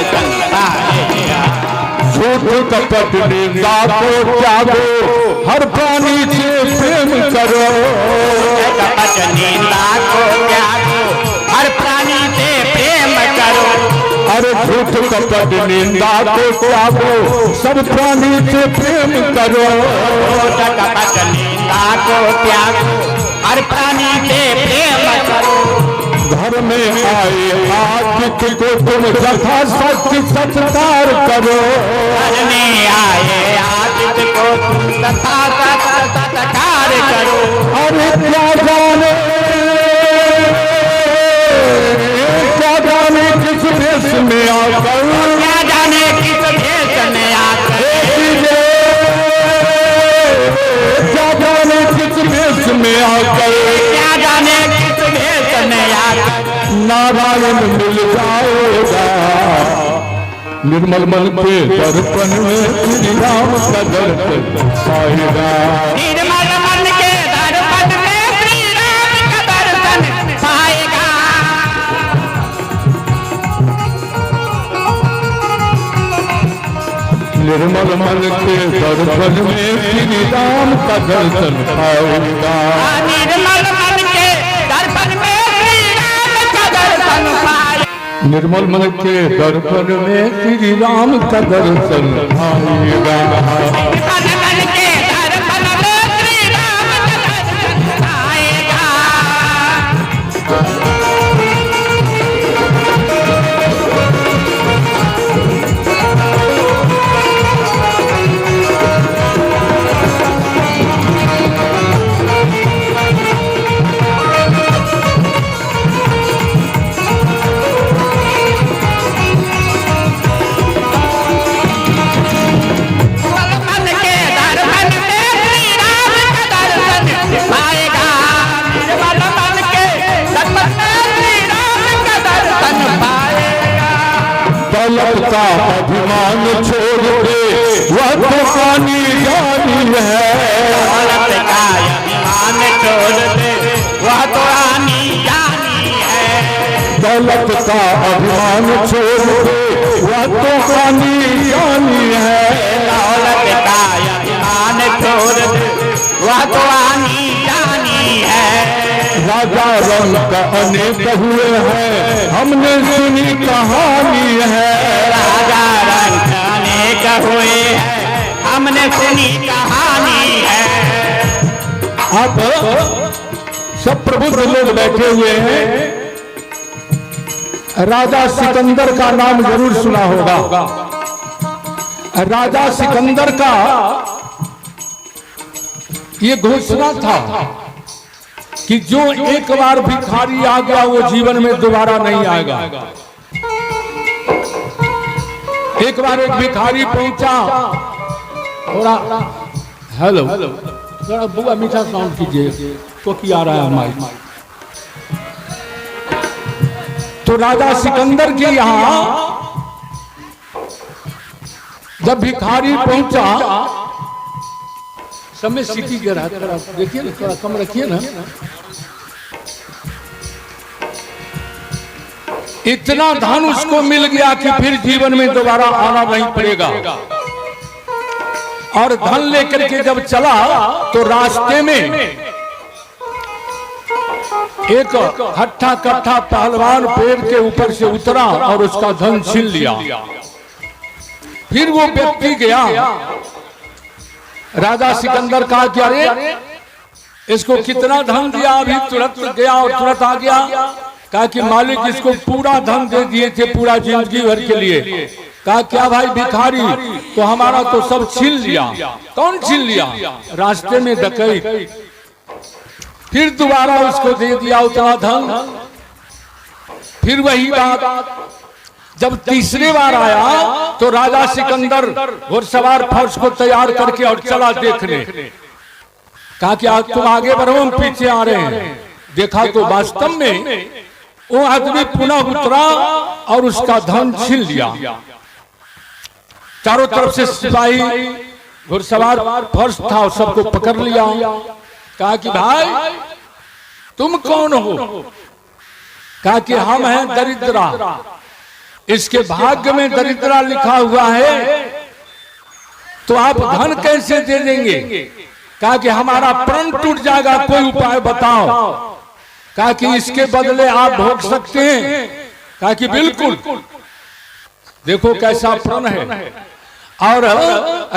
दर्शन पाएगा। झूठ कपट निंदा को त्यागो, हर प्राणी से प्रेम करो। कपट निंदा को त्यागो, हर प्राणी से प्रेम करो। अरे झूठ कपट निंदा को त्यागो, सब प्राणी से प्रेम करो। कपट निंदा को त्यागो, हर प्राणी से प्रेम करो। घर में आए आतिथ्य को तुम यथा सत्य सत्कार करो। घर में आए आतिथ्य को तुम यथा सत्य सत्कार करो। अरे क्या जाने किस देश में आकर, क्या जाने किस देश में आकर, क्या जाने किस देश में आकर, क्या जाने किस देश में आकर नारायण मिल जाएगा। निर्मल मन के दर्पण में श्री राम का दर्शन पाएगा। निर्मल मन के दर्पण में श्री राम का दर्शन पाएगा। निर्मल मन के दर्पण में श्री राम का दर्शन पाएगा। निर्मल मन के दर्पण में श्री राम का दर्शन पाएगा। निर्मल मन के दर्पण में श्री राम का दर्शन पाएगा। निर्मल मन के दर्पण में श्री राम का दर्शन पाएगा। दौलत का अभिमान छोड़ दे, वह तो आनी जानी है। दौलत का अभिमान छोड़ दे, वह तो आनी जानी है। दौलत का अभिमान छोड़ दे, वह तो आनी जानी है। दौलत का अभिमान छोड़ दे, वह तो आनी जानी है। राजा रंग का अनेक हुए हैं, हमने सुनी कहानी है। राजा रंग अनेक हुए हैं, हमने सुनी कहानी है। अब सब प्रबुद्ध लोग बैठे हुए हैं। राजा सिकंदर का नाम जरूर सुना होगा। राजा सिकंदर का ये घोषणा था कि जो एक बार भिखारी आ गया वो जीवन में दोबारा नहीं आएगा। एक बार एक भिखारी पहुंचा, थोड़ा हेलो थोड़ा बुआ मीठा साउंड कीजिए तो क्या आ रहा है माइक। तो राजा सिकंदर के यहाँ जब भिखारी पहुंचा, समय सिटी के रहा, थोड़ा देखिए ना, थोड़ा कम रखिए ना। इतना धन उसको मिल गया कि फिर जीवन में दोबारा आना नहीं पड़ेगा। और धन लेकर के जब चला तो रास्ते में एक हट्ठा कट्ठा पहलवान पेड़ के ऊपर से उतरा और उसका धन छीन लिया। फिर वो व्यक्ति गया, राजा सिकंदर कहा कि अरे इसको कितना धन दिया, अभी तुरंत गया और तुरंत आ गया। कहा कि मालिक इसको पूरा धन दे दिए थे, पूरा जिंदगी भर के लिए। कहा क्या भाई भिखारी, तो हमारा तो सब छीन लिया। कौन छीन लिया? रास्ते में डकैत। फिर दोबारा उसको दे दिया उतना धन। फिर वही बात, जब तीसरी बार आया तो राजा सिकंदर घुड़सवार फौज को तैयार करके और चला देखने। कहा कि आज तुम आगे बढ़ो, हम पीछे आ रहे हैं। देखा तो वास्तव में वो आदमी पुनः उतरा और उसका धन छीन लिया। चारों तरफ से सिपाही घुड़सवार फौज था, सबको पकड़ लिया। कहा कि भाई तुम कौन हो? कहा कि हम हैं दरिद्रा, इसके भाग्य में दरिद्रा लिखा हुआ है, तो आप धन कैसे दे देंगे? कहा कि हमारा प्रण टूट जाएगा, कोई उपाय बताओ। कहा कि इसके बदले आप भोग सकते हैं। कहा कि बिल्कुल। देखो कैसा प्रण है। और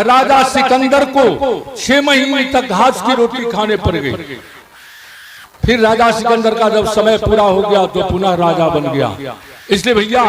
राजा सिकंदर को 6 महीने तक घास की रोटी खाने पड़ गई। फिर राजा सिकंदर का जब समय पूरा हो गया तो पुनः राजा बन गया। इसलिए भैया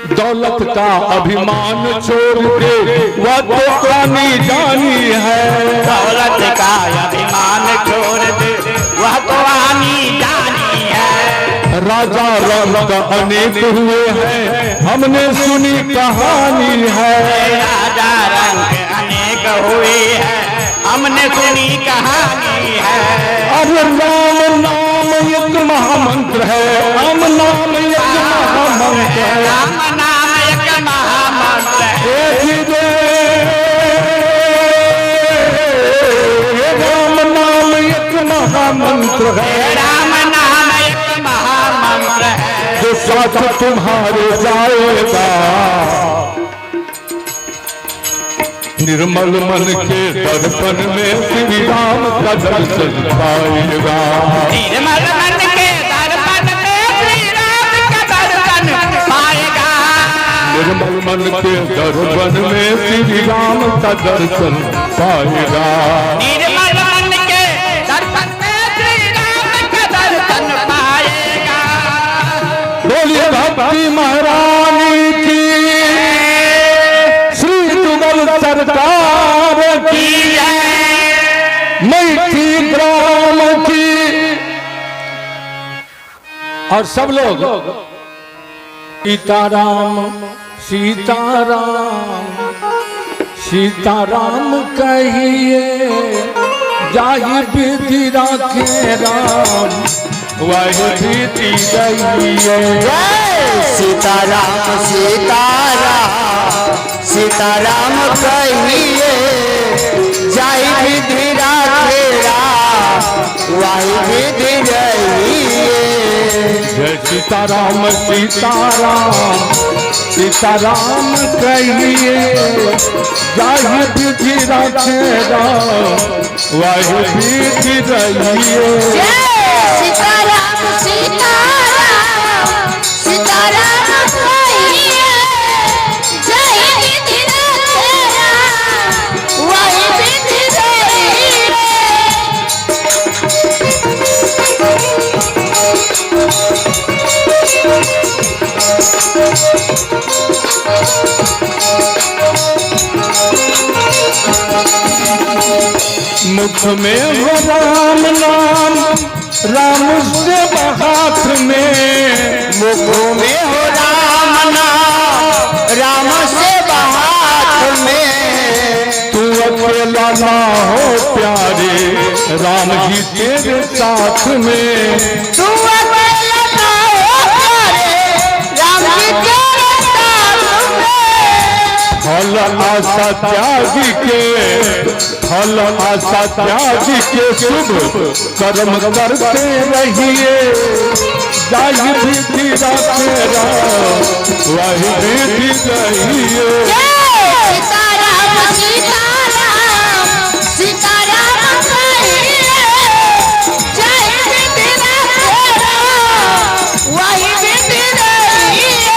दौलत का अभिमान छोड़ दे, वह तो आनी जानी है। दौलत का अभिमान छोड़ दे, वह तो आनी जानी है। राजा रंग अनेक हुए हैं, हमने सुनी कहानी है। राजा रंग अनेक हुए हैं, हमने सुनी कहानी है। अरे राम नाम एक महामंत्र है, राम नाम एक महामंत्र है। राम नाम एक महामंत्र है। राम नाम एक महामंत्र है। राम नाम एक महामंत्र है। जो साथ तुम्हारे जाएगा, निर्मल मन के दर्पण में श्री राम का दर्शन पाएगा। निर्मल मन के दर्पण में श्री राम का दर्शन पाएगा। निर्मल मन के दर्पण में श्री राम का दर्शन पाएगा। निर्मल मन के दर्पण में श्री राम का दर्शन पाएगा। बोलिए भक्ति महारानी की, सरकार की जय, मैठी ग्राम की। और सब लोग सीताराम सीताराम सीताराम कहिए, जाहि विधि राखे राम, वही विधि रहिए। सीताराम सीताराम सीताराम कहिए, जाहि विधि राखे राम, वही विधि रहिए। जय सीताराम सीताराम सीताराम कहिए, जाहि विधि राखे राम, वही विधि रहिए। सीताराम सीताराम सीताराम कहिए, जय विधि राखे राम, वही विधि रहिए। मुख में हो राम नाम, राम से हाथ में। मुख में हो राम नाम, राम से हाथ में। तू अकेला ना हो प्यारे, राम जी तेरे साथ में। तू अकेला ना हो प्यारे, राम जी तेरे साथ में। फल आशा त्याग के, फल आशा त्याग के शुभ कर्म करते रहिए। जाहि विधि राखे राम, वही विधि रहिए। सीताराम सीताराम सीताराम कहिए, जय विधि राखे राम, वही विधि रहिए।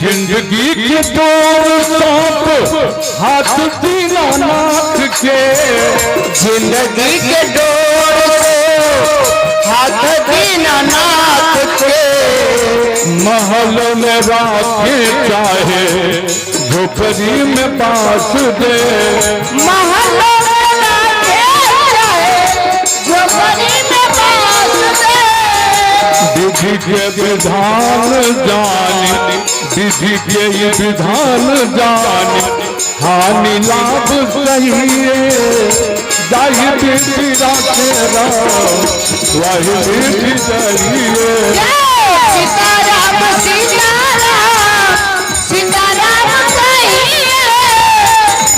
जिंदगी के दौर सांप हाथ दीनानाथ के, जिंदगी के डोर से हाथ दीनानाथ के। महल में राखे चाहे झोपड़ी में बास दे। महल में राखे चाहे झोपड़ी में बास दे। विधि के विधान जाने, विधि के ये विधान जाने, हानि लाभ सही जाहि विधि राखे राम, वही विधि सही सीताराम सीताराम सीताराम कहिए,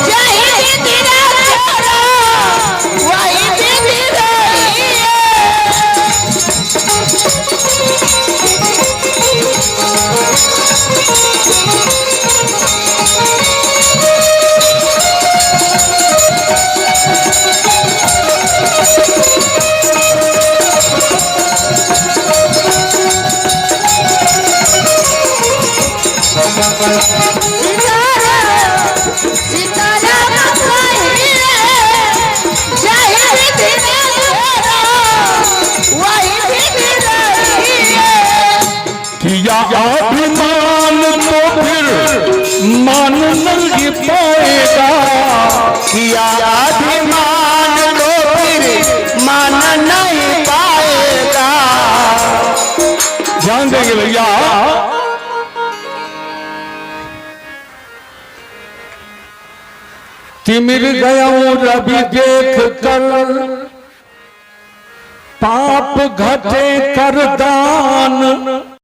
जय विधि राखे राम, वही विधि रहिए। सीताराम कहिए, जय विधि राखे राम, वही विधि रहिए। किया अभिमान तो फिर मान नहीं पाएगा, किया अभिमान तो फिर मान नहीं पाएगा। ध्यान देंगे भैया। तिमिर गया रवि देख कर, पाप घटे कर दान,